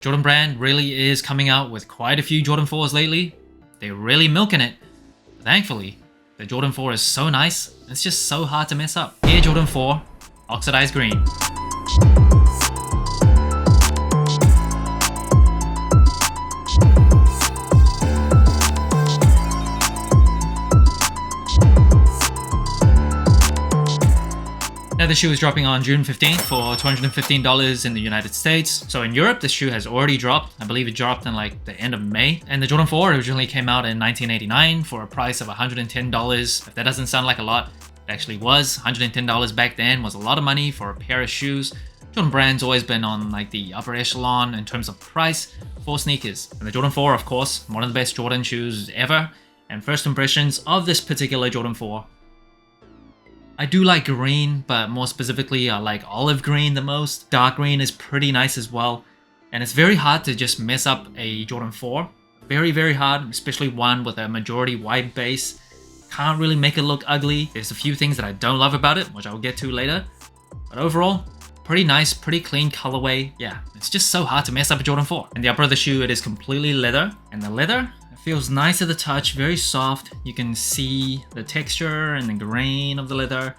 Jordan Brand really is coming out with quite a few Jordan 4s lately. They're really milking it. Thankfully, the Jordan 4 is so nice, it's just so hard to mess up. Air Jordan 4, oxidized green. Now the shoe is dropping on June 15th for $215 in the United States. So in Europe, this shoe has already dropped. I believe it dropped in like the end of May. And the Jordan 4 originally came out in 1989 for a price of $110. If that doesn't sound like a lot, it actually was. $110 back then was a lot of money for a pair of shoes. Jordan Brand's always been on like the upper echelon in terms of price for sneakers. And the Jordan 4, of course, one of the best Jordan shoes ever. And first impressions of this particular Jordan 4. I do like green, but more specifically I like olive green the most. Dark green is pretty nice as well. And it's very hard to just mess up a Jordan 4. Very, very hard, especially one with a majority white base. Can't really make it look ugly. There's a few things that I don't love about it, which I'll get to later. But overall, pretty nice, pretty clean colorway. Yeah, it's just so hard to mess up a Jordan 4. And the upper of the shoe, it is completely leather. And the leather, feels nice at the touch, very soft. You can see the texture and the grain of the leather.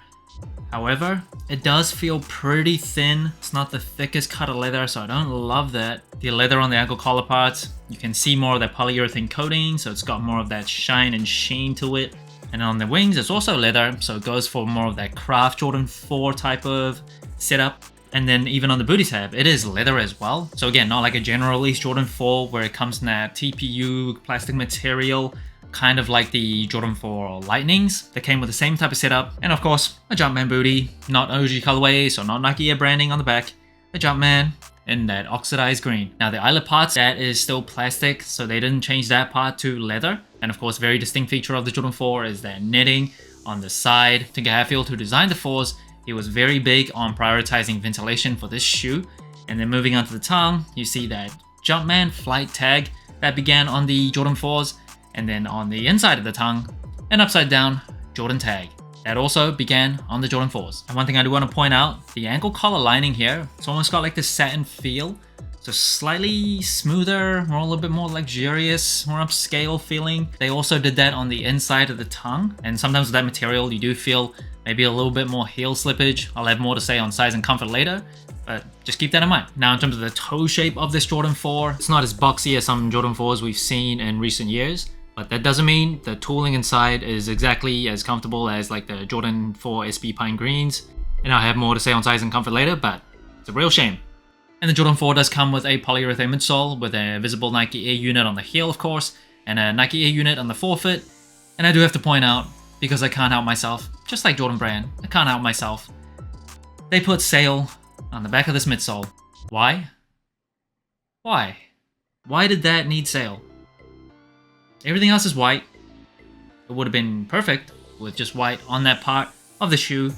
However, it does feel pretty thin. It's not the thickest cut of leather, so I don't love that. The leather on the ankle collar parts, you can see more of that polyurethane coating, so it's got more of that shine and sheen to it. And on the wings, it's also leather, so it goes for more of that craft Jordan 4 type of setup. And then even on the booty tab, it is leather as well. So again, not like a general release Jordan 4 where it comes in that TPU plastic material, kind of like the Jordan 4 Lightnings that came with the same type of setup. And of course, a Jumpman booty, not OG colorway, so not Nike Air branding on the back. A Jumpman in that oxidized green. Now the eyelet parts, that is still plastic, so they didn't change that part to leather. And of course, very distinct feature of the Jordan 4 is that netting on the side. Tinker Hatfield, who designed the 4s, he was very big on prioritizing ventilation for this shoe. And then moving on to the tongue, you see that Jumpman flight tag that began on the Jordan 4s. And then on the inside of the tongue, an upside down Jordan tag that also began on the Jordan 4s. And one thing I do want to point out, the ankle collar lining here, it's almost got like this satin feel. So slightly smoother, a little bit more luxurious, more upscale feeling. They also did that on the inside of the tongue. And sometimes with that material, you do feel maybe a little bit more heel slippage. I'll have more to say on size and comfort later, but just keep that in mind. Now in terms of the toe shape of this Jordan 4, it's not as boxy as some Jordan 4s we've seen in recent years, but that doesn't mean the tooling inside is exactly as comfortable as like the Jordan 4 SB Pine Greens. And I'll have more to say on size and comfort later, but it's a real shame. And the Jordan 4 does come with a polyurethane midsole with a visible Nike Air unit on the heel, of course, and a Nike Air unit on the forefoot. And I do have to point out, because I can't help myself, just like Jordan Brand, I can't help myself, they put sail on the back of this midsole. Why? Why? Why did that need sail? Everything else is white. It would have been perfect with just white on that part of the shoe.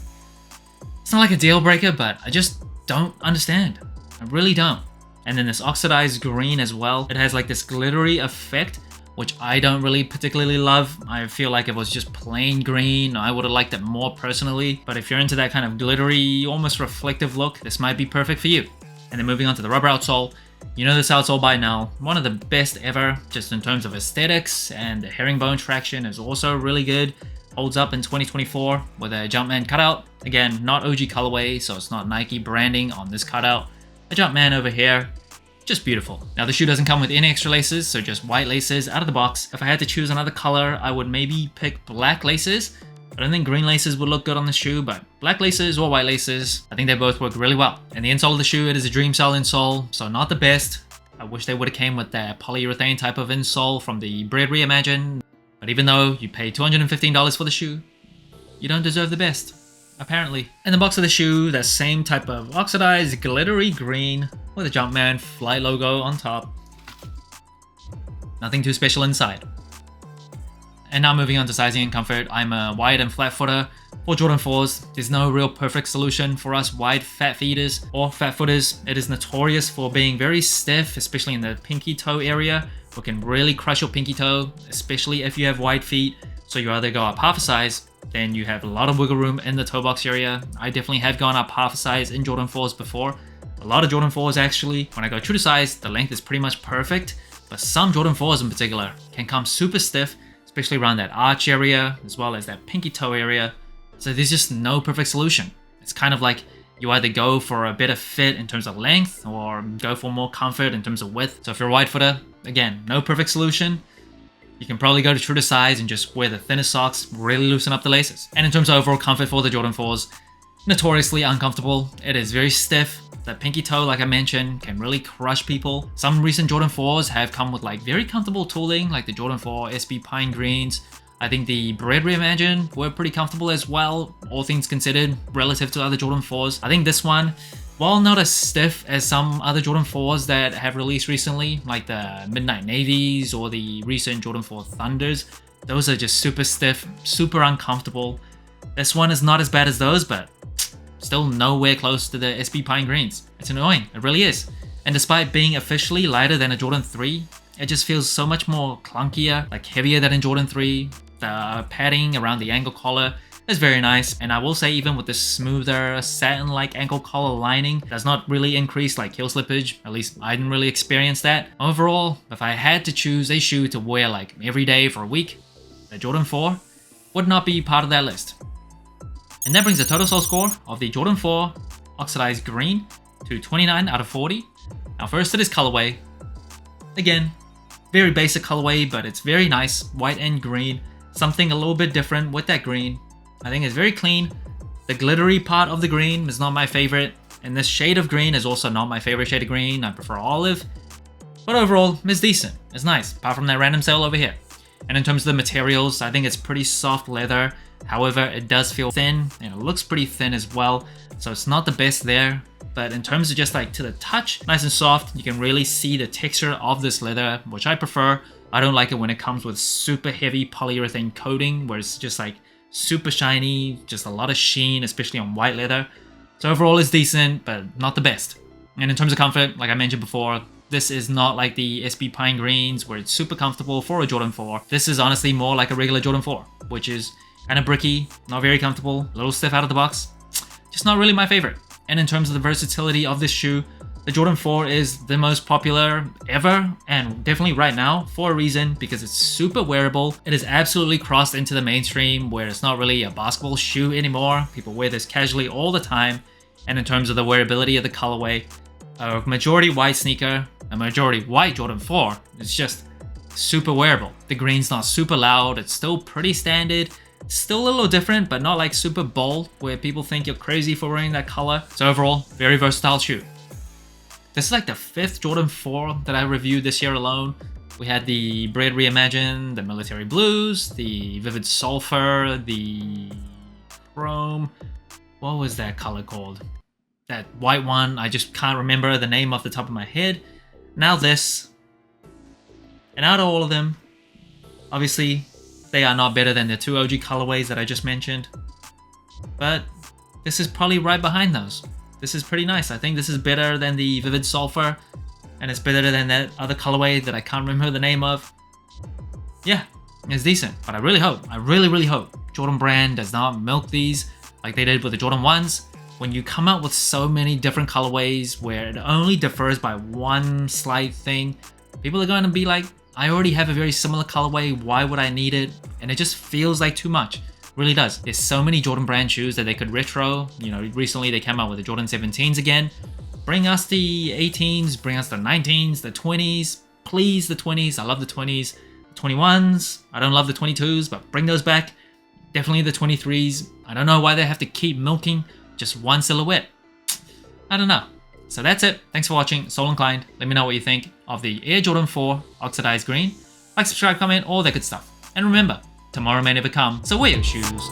It's not like a deal breaker, but I just don't understand. I really don't. And then this oxidized green as well. It has like this glittery effect, which I don't really particularly love. I feel like if it was just plain green, I would have liked it more personally. But if you're into that kind of glittery, almost reflective look, this might be perfect for you. And then moving on to the rubber outsole. You know this outsole by now. One of the best ever, just in terms of aesthetics, and the herringbone traction is also really good. Holds up in 2024 with a Jumpman cutout. Again, not OG colorway, so it's not Nike branding on this cutout. A Jumpman over here. Just beautiful. Now the shoe doesn't come with any extra laces, so just white laces out of the box. If I had to choose another color, I would maybe pick black laces. I don't think green laces would look good on the shoe, but black laces or white laces, I think they both work really well. And the insole of the shoe, it is a Dreamcell insole, so not the best. I wish they would have came with that polyurethane type of insole from the Bread Reimagine. But even though you pay $215 for the shoe, you don't deserve the best, apparently. In the box of the shoe, that same type of oxidized glittery green with a Jumpman flight logo on top. Nothing too special inside. And now moving on to sizing and comfort, I'm a wide and flat footer for Jordan 4s. There's no real perfect solution for us wide fat feeters or fat footers. It is notorious for being very stiff, especially in the pinky toe area. It can really crush your pinky toe, especially if you have wide feet. So you either go up half a size, then you have a lot of wiggle room in the toe box area. I definitely have gone up half a size in Jordan 4s before. A lot of Jordan 4s actually. When I go true to size, the length is pretty much perfect, but some Jordan 4s in particular can come super stiff, especially around that arch area, as well as that pinky toe area. So there's just no perfect solution. It's kind of like you either go for a better fit in terms of length or go for more comfort in terms of width. So if you're a wide footer, again, no perfect solution. You can probably go to true to size and just wear the thinnest socks, really loosen up the laces. And in terms of overall comfort for the Jordan 4s, notoriously uncomfortable. It is very stiff. That pinky toe, like I mentioned, can really crush people. Some recent Jordan 4s have come with like very comfortable tooling, like the Jordan 4 SB Pine Greens. I think the Bread Reimagined were pretty comfortable as well, all things considered, relative to other Jordan 4s. I think this one, while not as stiff as some other Jordan 4s that have released recently, like the Midnight Navies or the recent Jordan 4 Thunders, those are just super stiff, super uncomfortable. This one is not as bad as those, but still nowhere close to the SB Pine Greens. It's annoying, it really is. And despite being officially lighter than a Jordan 3, it just feels so much more clunkier, like heavier than in Jordan 3. The padding around the ankle collar is very nice, and I will say even with the smoother satin-like ankle collar lining, does not really increase like heel slippage. At least I didn't really experience that. Overall, if I had to choose a shoe to wear like every day for a week, the Jordan 4 would not be part of that list. And that brings the total sole score of the Jordan 4 Oxidized Green to 29 out of 40. Now first it is colorway. Again, very basic colorway, but it's very nice, white and green. Something a little bit different with that green. I think it's very clean. The glittery part of the green is not my favorite, and this shade of green is also not my favorite shade of green. I prefer olive, but overall, it's decent. It's nice, apart from that random sale over here. And in terms of the materials, I think it's pretty soft leather. However, it does feel thin, and it looks pretty thin as well, so it's not the best there. But in terms of just like to the touch, nice and soft, you can really see the texture of this leather, which I prefer. I don't like it when it comes with super heavy polyurethane coating, where it's just like super shiny, just a lot of sheen, especially on white leather. So overall it's decent, but not the best. And in terms of comfort, like I mentioned before, this is not like the SB Pine Greens where it's super comfortable for a Jordan 4. This is honestly more like a regular Jordan 4, which is kind of bricky, not very comfortable, a little stiff out of the box. Just not really my favorite. And in terms of the versatility of this shoe, the Jordan 4 is the most popular ever, and definitely right now for a reason, because it's super wearable. It is absolutely crossed into the mainstream where it's not really a basketball shoe anymore. People wear this casually all the time. And in terms of the wearability of the colorway, a majority white sneaker, a majority white Jordan 4, it's just super wearable. The green's not super loud, it's still pretty standard. Still a little different, but not like super bold where people think you're crazy for wearing that color. So overall, very versatile shoe. This is like the 5th Jordan 4 that I reviewed this year alone. We had the Bread Reimagined, the Military Blues, the Vivid Sulfur, the Chrome. What was that color called? That white one, I just can't remember the name off the top of my head. Now this. And out of all of them, obviously, they are not better than the 2 OG colorways that I just mentioned. But this is probably right behind those. This is pretty nice. I think this is better than the Vivid Sulfur, and it's better than that other colorway that I can't remember the name of. Yeah, it's decent, but I really hope Jordan Brand does not milk these like they did with the Jordan 1s. When you come out with so many different colorways where it only differs by one slight thing, people are going to be like, I already have a very similar colorway, why would I need it? And it just feels like too much. Really does. There's so many Jordan Brand shoes that they could retro. You know, recently they came out with the Jordan 17s again. Bring us the 18s, bring us the 19s, the 20s. Please, the 20s. I love the 20s. The 21s. I don't love the 22s, but bring those back. Definitely the 23s. I don't know why they have to keep milking just one silhouette. I don't know. So that's it. Thanks for watching. Soul Inclined. Let me know what you think of the Air Jordan 4 Oxidized Green. Like, subscribe, comment, all that good stuff. And remember, tomorrow may never come, so wear your shoes.